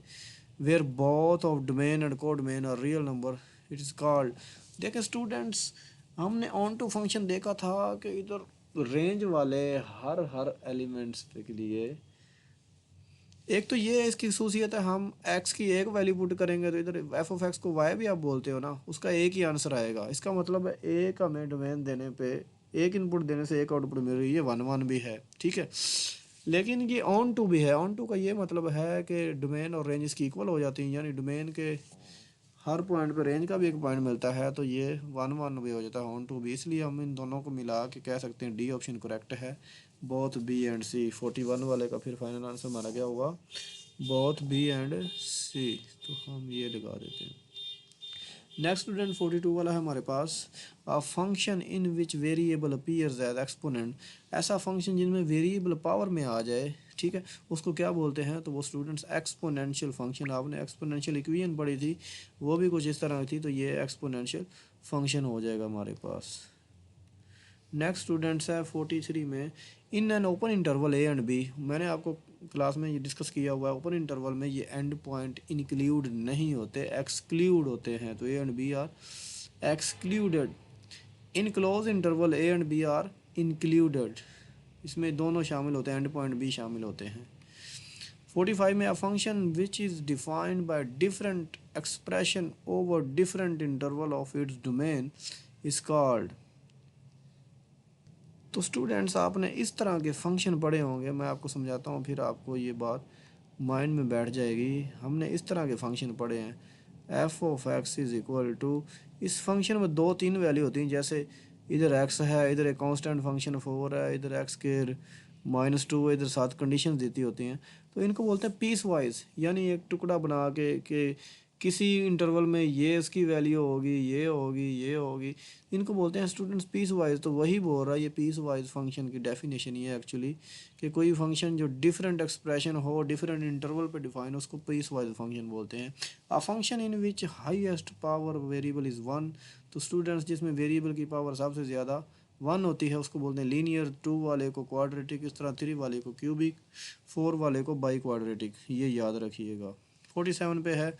where both of domain and codomain और real number, it is called. देखें स्टूडेंट्स, हमने ऑन टू फंक्शन देखा था कि इधर रेंज वाले हर एलिमेंट्स के लिए एक तो ये इसकी खसूसियत है, हम x की एक वैल्यू पुट करेंगे तो इधर एफ ऑफ एक्स को y भी आप बोलते हो ना, उसका एक ही आंसर आएगा। इसका मतलब है एक हमें डोमेन देने पे, एक इनपुट देने से एक आउटपुट मिल रही है, वन वन भी है, ठीक है। लेकिन ये ऑन टू भी है। ऑन टू का ये मतलब है कि डोमेन और रेंज इसकी इक्वल हो जाती हैं, यानी डोमेन के हर पॉइंट पे रेंज का भी एक पॉइंट मिलता है, तो ये वन वन भी हो जाता है, ऑन टू भी। इसलिए हम इन दोनों को मिला के कह सकते हैं डी ऑप्शन करेक्ट है, बोथ बी एंड सी। 41 वाले का फिर फाइनल आंसर हमारा क्या होगा, बोथ बी एंड सी। तो हम ये लगा देते हैं। नेक्स्ट स्टूडेंट 42 वाला है हमारे पास, a function in which variable appears as exponent. ऐसा फंक्शन जिनमें वेरिएबल पावर में आ जाए, ठीक है, उसको क्या बोलते हैं, तो वो स्टूडेंट्स एक्सपोनेंशियल फंक्शन। आपने एक्सपोनेंशियल इक्वेशन पढ़ी थी, वो भी कुछ इस तरह थी, तो ये एक्सपोनेंशियल फंक्शन हो जाएगा हमारे पास। नेक्स्ट स्टूडेंट्स है 43 में, in an open interval A and B. मैंने आपको क्लास में ये डिस्कस किया हुआ है, ओपन इंटरवल में ये एंड पॉइंट इंक्लूड नहीं होते, एक्सक्लूड होते हैं। तो A and B are excluded. In close interval A and B are included, इसमें दोनों शामिल होते हैं, एंड पॉइंट भी शामिल होते हैं। 45 में, a function which is defined by different expression over different interval of its domain is called. तो स्टूडेंट्स आपने इस तरह के फंक्शन पढ़े होंगे, मैं आपको समझाता हूँ फिर आपको ये बात माइंड में बैठ जाएगी। हमने इस तरह के फंक्शन पढ़े हैं, F of X is equal to, इस फंक्शन में दो तीन वैल्यू होती हैं, जैसे इधर एक्स है, इधर एक कांस्टेंट फंक्शन 4 है, इधर एक्स के -2 है, इधर 7 कंडीशन देती होती हैं। तो इनको बोलते हैं पीस वाइज, यानी एक टुकड़ा बना के किसी इंटरवल में ये इसकी वैल्यू होगी, ये होगी, ये होगी, इनको बोलते हैं स्टूडेंट्स पीस वाइज। तो वही बोल रहा है, ये पीस वाइज फंक्शन की डेफिनेशन ये एक्चुअली, कि कोई फंक्शन जो डिफरेंट एक्सप्रेशन हो, डिफरेंट इंटरवल पे डिफाइन, उसको पीस वाइज फंक्शन बोलते हैं। अ function in which highest power variable is 1। तो स्टूडेंट्स जिसमें वेरिएबल की पावर सबसे ज़्यादा 1 होती है उसको बोलते हैं लीनियर, 2 वाले को क्वाड्रेटिक, इस तरह 3 वाले को क्यूबिक, 4 वाले को बाई क्वाड्रेटिक, ये याद रखिएगा। 47 पे है,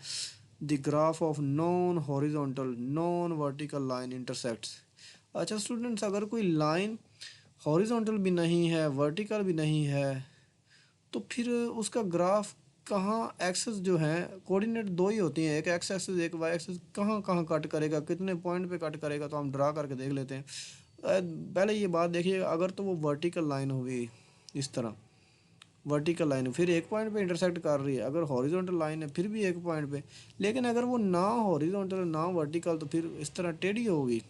the graph of non horizontal non vertical line intersects. अच्छा स्टूडेंट्स, अगर कोई लाइन हॉरिजॉन्टल भी नहीं है, वर्टिकल भी नहीं है, तो फिर उसका ग्राफ कहाँ, एक्सेस जो है कोऑर्डिनेट दो ही होती हैं, एक एक्स एक्सेस एक वाई एक्सेस, कहाँ कहाँ कट करेगा, कितने पॉइंट पे कट करेगा, तो हम ड्रा करके देख लेते हैं। पहले ये बात देखिए, अगर तो वो वर्टिकल लाइन हुई इस तरह, वर्टिकल लाइन फिर एक पॉइंट पे इंटरसेक्ट कर रही है, अगर हॉरिजॉन्टल लाइन है फिर भी एक पॉइंट पे, लेकिन अगर वो ना हॉरिजॉन्टल ना वर्टिकल तो फिर इस तरह टेढ़ी होगी।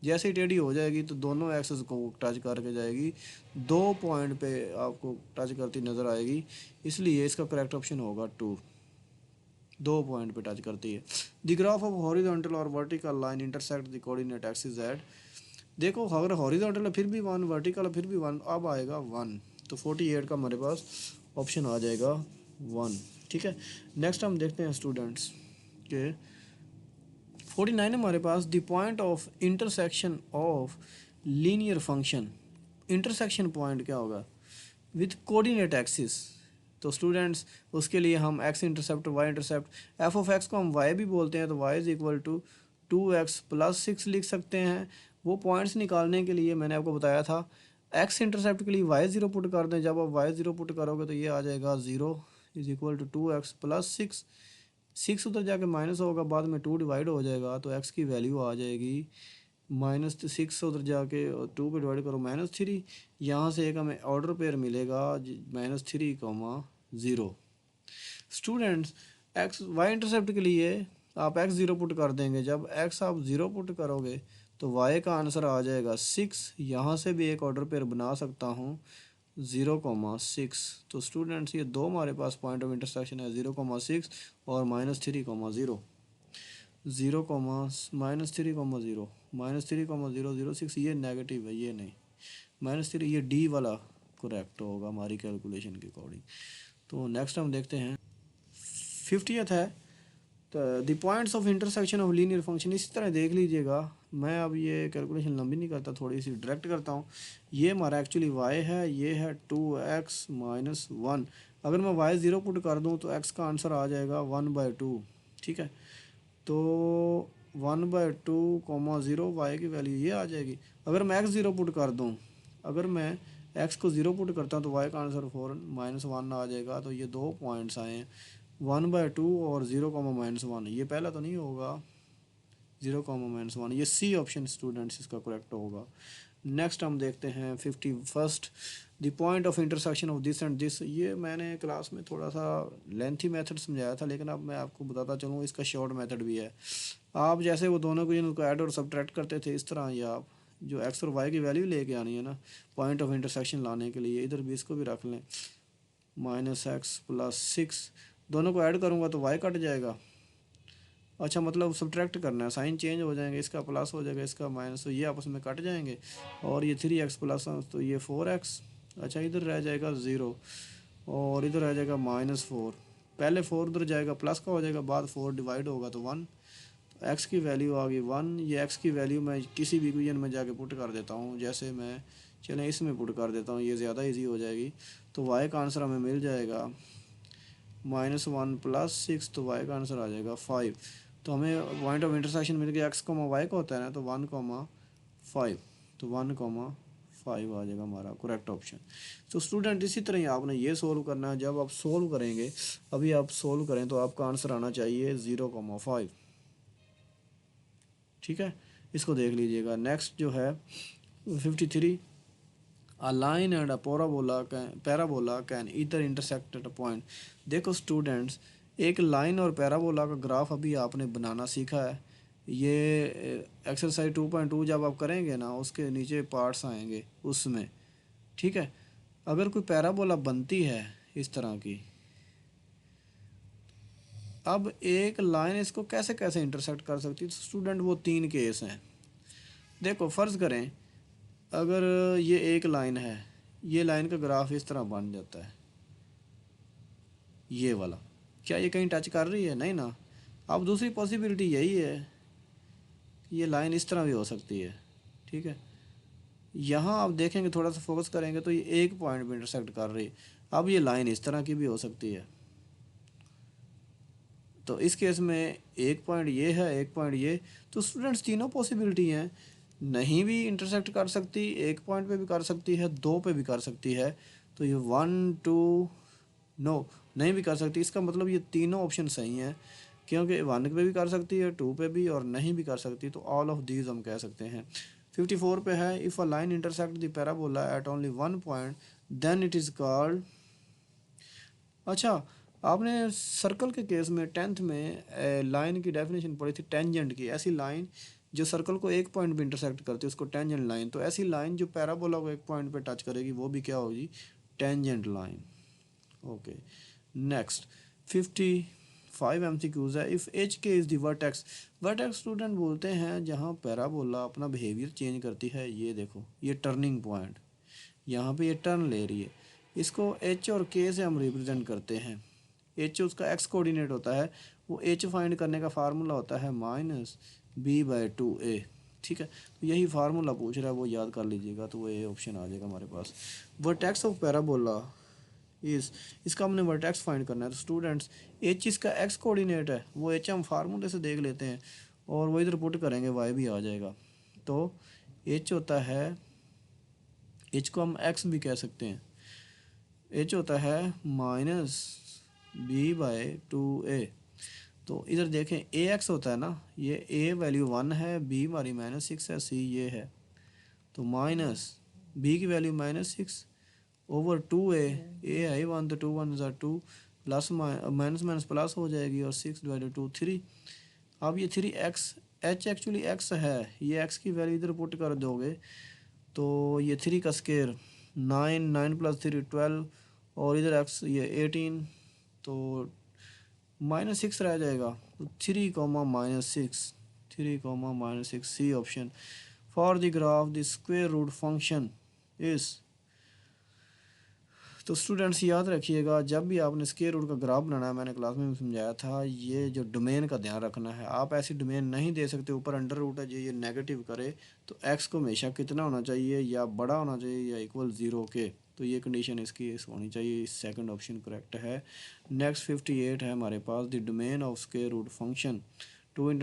जैसे ही टेढ़ी हो जाएगी तो दोनों एक्सेस को टच करके जाएगी, 2 पॉइंट पे आपको टच करती नज़र आएगी, इसलिए इसका करेक्ट ऑप्शन होगा 2, 2 पॉइंट पे टच करती है। द ग्राफ ऑफ हॉरिजॉन्टल और vertical line intersect the coordinate axis at, देखो अगर हॉरिजॉन्टल है फिर भी 1, वर्टिकल है फिर भी 1, अब आएगा 1, तो 48 का हमारे पास ऑप्शन आ जाएगा 1। ठीक है, नेक्स्ट हम देखते हैं स्टूडेंट्स के 49 हमारे पास the point of intersection of linear function, intersection point क्या होगा विथ कोऑर्डिनेट एक्सिस। तो स्टूडेंट्स उसके लिए हम X intercept Y intercept, F of X को हम वाई भी बोलते हैं, तो Y is equal to 2x plus 6 लिख सकते हैं। वो पॉइंट्स निकालने के लिए मैंने आपको बताया था, एक्स इंटरसेप्ट के लिए वाई ज़ीरो पुट कर दें, जब आप वाई ज़ीरो पुट करोगे तो ये आ जाएगा 0 is equal to 2x plus 6, 6 उधर जाके माइनस होगा, बाद में 2 डिवाइड हो जाएगा तो x की वैल्यू आ जाएगी -6, उधर जाके 2 पे डिवाइड करो -3, यहाँ से एक हमें ऑर्डर पेयर मिलेगा -3, 0। स्टूडेंट्स एक्स वाई इंटरसेप्ट के लिए आप x ज़ीरो पुट कर देंगे, जब x आप ज़ीरो पुट करोगे तो y का आंसर आ जाएगा 6, यहाँ से भी एक ऑर्डर पेयर बना सकता हूँ 0,6। तो स्टूडेंट्स ये दो हमारे पास पॉइंट ऑफ इंटरसेक्शन है, 0,6 और -3,0, 0, -3,0, -3,006, ये नेगेटिव है, ये नहीं -3, ये डी वाला करेक्ट होगा हमारी कैलकुलेशन के अकॉर्डिंग। तो नेक्स्ट हम देखते हैं 50th है the points of intersection of linear function. इसी तरह देख लीजिएगा, मैं अब ये कैलकुलेशन लंबी नहीं करता, थोड़ी सी डायरेक्ट करता हूँ। ये हमारा एक्चुअली y है, ये है 2x - 1, अगर मैं y ज़ीरो पुट कर दूँ तो x का आंसर आ जाएगा 1/2। ठीक है, तो 1/2, 0 y की वैल्यू ये आ जाएगी। अगर मैं x ज़ीरो पुट कर दूँ, अगर मैं x को ज़ीरो पुट करता हूँ तो y का आंसर 4 -1 आ जाएगा। तो ये दो पॉइंट्स आए हैं 1/2 और 0, -1, ये पहला तो नहीं होगा 0, -1, ये सी ऑप्शन स्टूडेंट्स इसका करेक्ट होगा। नेक्स्ट हम देखते हैं 51st the point of intersection of this and this. ये मैंने क्लास में थोड़ा सा लेंथी मेथड समझाया था, लेकिन अब मैं आपको बताता चलूँ इसका शॉर्ट मेथड भी है। आप जैसे वो दोनों को इनको ऐड और सब्ट्रैक्ट करते थे, इस तरह ही आप जो एक्स और वाई की वैल्यू लेके आनी है ना पॉइंट ऑफ इंटरसेक्शन लाने के लिए, इधर भी इसको भी रख लें -x + 6, दोनों को ऐड करूँगा तो y कट जाएगा। अच्छा, मतलब सब्ट्रैक्ट करना है, साइन चेंज हो जाएंगे, इसका प्लस हो जाएगा इसका माइनस, तो ये आपस में कट जाएंगे और ये 3x प्लस तो ये 4x। अच्छा, इधर रह जाएगा 0 और इधर रह जाएगा -4, पहले 4 उधर जाएगा प्लस का हो जाएगा, बाद 4 डिवाइड होगा तो 1, तो x की वैल्यू आ गई 1। ये x की वैल्यू मैं किसी भी इक्वेशन में जाके पुट कर देता हूँ, जैसे मैं चलें इसमें पुट कर देता हूँ, ये ज़्यादा इजी हो जाएगी। तो y का आंसर हमें मिल जाएगा -1 + 6, तो y का आंसर आ जाएगा 5। तो हमें पॉइंट ऑफ इंटरसेक्शन मिल गया x, y का होता है ना, तो 1,5, तो 1,5 आ जाएगा हमारा करेक्ट ऑप्शन। तो स्टूडेंट इसी तरह ही आपने ये सोल्व करना है। जब आप सोल्व करेंगे, अभी आप सोल्व करें तो आपका आंसर आना चाहिए 0,5। ठीक है, इसको देख लीजिएगा। नेक्स्ट जो है 53 a line and a parabola can either intersect at a point. देखो स्टूडेंट्स, एक लाइन और पैराबोला का ग्राफ अभी आपने बनाना सीखा है। ये एक्सरसाइज 2.2 जब आप करेंगे ना, उसके नीचे पार्ट्स आएंगे उसमें। ठीक है, अगर कोई पैराबोला बनती है इस तरह की, अब एक लाइन इसको कैसे कैसे इंटरसेक्ट कर सकती है, तो स्टूडेंट वो 3 केस हैं। देखो फ़र्ज़ करें अगर ये एक लाइन है, ये लाइन का ग्राफ इस तरह बन जाता है, ये वाला, क्या ये कहीं टच कर रही है? नहीं ना। अब दूसरी पॉसिबिलिटी यही है कि ये लाइन इस तरह भी हो सकती है। ठीक है, यहाँ आप देखेंगे, थोड़ा सा फोकस करेंगे तो ये एक पॉइंट पे इंटरसेक्ट कर रही है। अब ये लाइन इस तरह की भी हो सकती है। तो इस केस में एक पॉइंट ये है, एक पॉइंट ये, तो स्टूडेंट्स तीनों पॉसिबिलिटी हैं, नहीं भी इंटरसेक्ट कर सकती, एक पॉइंट पे भी कर सकती है, 2 पे भी कर सकती है। तो ये 1, 2 नो नहीं भी कर सकती। इसका मतलब ये तीनों ऑप्शन सही हैं, क्योंकि 1 पे भी कर सकती है, 2 पे भी, और नहीं भी कर सकती। तो ऑल ऑफ दीज हम कह सकते हैं। 54 पे है, if a line intersect the parabola at only one point then it is called. अच्छा, आपने सर्कल के केस में 10th में लाइन की डेफिनेशन पढ़ी थी टेंजेंट की। ऐसी लाइन जो सर्कल को एक पॉइंट पे इंटरसेक्ट करती है उसको टेंजेंट लाइन। तो ऐसी लाइन जो पैराबोला को एक पॉइंट पे टच करेगी वो भी क्या होगी, tangent line. Okay, next 55 MCQs है। इफ़ एच के is the vertex, vertex student बोलते हैं जहाँ पैराबोला अपना बिहेवियर चेंज करती है। ये देखो, ये टर्निंग पॉइंट, यहाँ पे ये टर्न ले रही है। इसको एच और के से हम रिप्रेजेंट करते हैं। एच उसका एक्स कोऑर्डिनेट होता है, वो एच फाइंड करने का फार्मूला होता है -b/2a। ठीक है, तो यही फार्मूला पूछ रहा है, वो याद कर लीजिएगा, तो वो ये ऑप्शन आ जाएगा हमारे पास। वर्टेक्स ऑफ पैराबोला इस इसका हमने वर्टेक्स फाइंड करना है। तो स्टूडेंट्स एच इसका एक्स कोऑर्डिनेट है, वो एच हम फार्मूले से देख लेते हैं और वो इधर पुट करेंगे, वाई भी आ जाएगा। तो एच होता है, एच को हम एक्स भी कह सकते हैं, एच होता है -b/2a। तो इधर देखें ए एक्स होता है ना, ये ए वैल्यू 1 है, बी हमारी -6 है, सी ये है। तो माइनस बी की वैल्यू -6 ओवर 2a, ए है 1 तो 2 1 ज़ा 2, प्लस माइनस माइनस प्लस हो जाएगी और 6/2 3। अब ये 3x, एच एक्चुअली x है, ये x की वैल्यू इधर पुट कर दोगे तो ये 3 का स्केयर 9, 9 + 3 12 और इधर x ये 18, तो -6 रह जाएगा। तो 3, -6 C option. For the graph the square root function is. तो स्टूडेंट्स याद रखिएगा, जब भी आपने स्क्वायर रूट का ग्राफ बनाना है, मैंने क्लास में भी समझाया था, ये जो डोमेन का ध्यान रखना है। आप ऐसी डोमेन नहीं दे सकते ऊपर अंडर रूट है जो ये नेगेटिव करे, तो एक्स को हमेशा कितना होना चाहिए, या बड़ा होना चाहिए या इक्वल 0 के। तो ये कंडीशन इसकी होनी चाहिए, सेकंड ऑप्शन करेक्ट है। नेक्स्ट 58 है हमारे पास, the domain of square root function 2 ×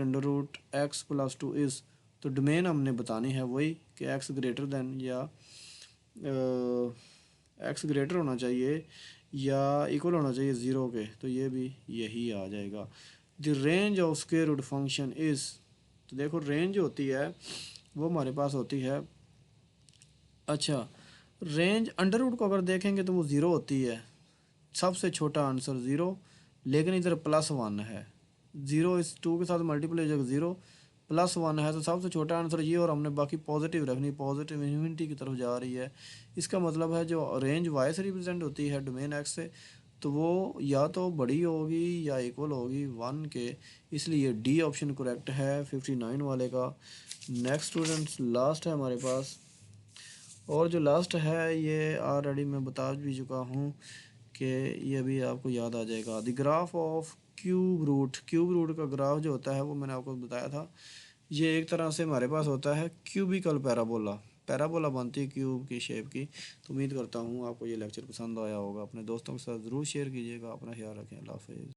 √x + 2 is. तो डोमेन हमने बतानी है वही कि एक्स ग्रेटर दैन या एक्स ग्रेटर होना चाहिए या इक्वल होना चाहिए 0 के, तो ये भी यही आ जाएगा। The range of square root function is. तो देखो रेंज होती है वो हमारे पास होती है, अच्छा रेंज अंडर रूट को अगर देखेंगे तो वो 0 होती है, सबसे छोटा आंसर 0, लेकिन इधर +1 है, 0 इस 2 के साथ मल्टीप्लाई हो जाएगा 0, +1 है, तो सबसे छोटा आंसर ये, और हमने बाकी पॉजिटिव रखनी, पॉजिटिव इन्फिनिटी की तरफ जा रही है। इसका मतलब है जो रेंज वाई से रिप्रेजेंट होती है डोमेन एक्स से, तो वो या तो बड़ी होगी या इक्वल होगी 1 के, इसलिए डी ऑप्शन करेक्ट है 59 वाले का। नेक्स्ट स्टूडेंट्स लास्ट है हमारे पास, और जो लास्ट है ये ऑलरेडी मैं बता भी चुका हूँ कि ये भी आपको याद आ जाएगा। The graph of cube root, cube root का ग्राफ जो होता है वो मैंने आपको बताया था, ये एक तरह से हमारे पास होता है क्यूबिकल पैराबोला, पैराबोला बनती है क्यूब की शेप की। तो उम्मीद करता हूँ आपको ये लेक्चर पसंद आया होगा, अपने दोस्तों के साथ ज़रूर शेयर कीजिएगा, अपना ख्याल रखें, अल्लाह हाफ़िज़।